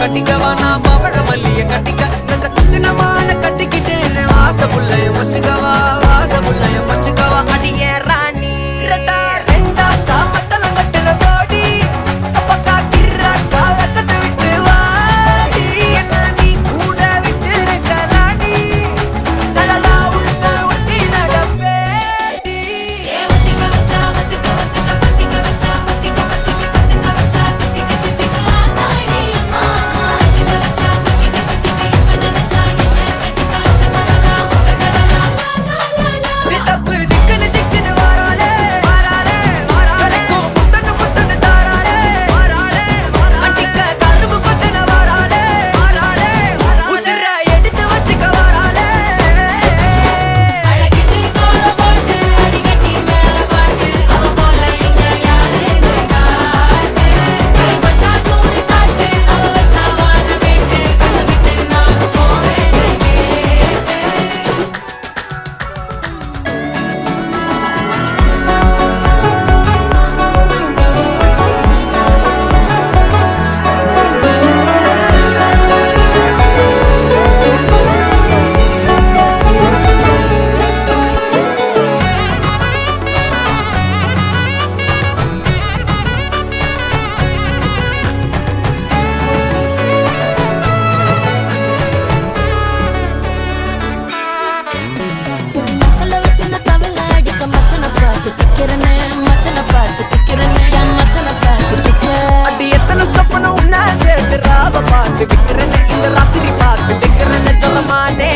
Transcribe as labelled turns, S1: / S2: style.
S1: கட்டிக்கவா நான் பவழ மல்லிய கட்டிக்க நச்ச குத்தினமான கட்டிக்கிட்டேன்னு வாச புள்ளைய வச்சுக்கவா வாச புள்ளைய வச்சுக்கவா அடியே ராணி ரெண்டா காமத்தலம் கட்டுற கோடி அப்பக்கா கிராக்கா வெக்கத்தை விட்டு வாடி என்ன நீ கூட விட்டு இருக்கலாடி நலலா உள்ள ஒட்டி நடப்பேடி சித்தப்பு சிக்கனு சிக்கனு வாராளே வாராளே வாராளே முத்தன்னு முத்தன்னு தாராளே வாராளே அட்டிக்க கரும்பு கொத்தன வாராளே வாராளே உசிர எடுத்து வச்சுக்க வாராளே
S2: அழகிட்டு கோல போட்டு அடிக்கட்டி மேல பாட்டு அவ போல எங்க யாருன்னு காட்டு கைப்பட்டா நூறு காட்டு அவ வச்சா வாழ வேட்டு கசவிட்டு நானும் போவேன்னு கேட்டு பொடி நக்கல வச்சு நான் தவள அடிக்க மச்சனை பார்த்து திக்கிறனே மச்சனை பார்த்து திக்கிறனே என் மச்சனை பார்த்து திக்கிற
S1: அடி எத்தனை சப்பனம் உன்னா சேர்த்து ராவ பார்த்து விக்கிறேன்னு இந்த ராத்திரி பார்த்து விக்கிறேன்னு சொல்லமானே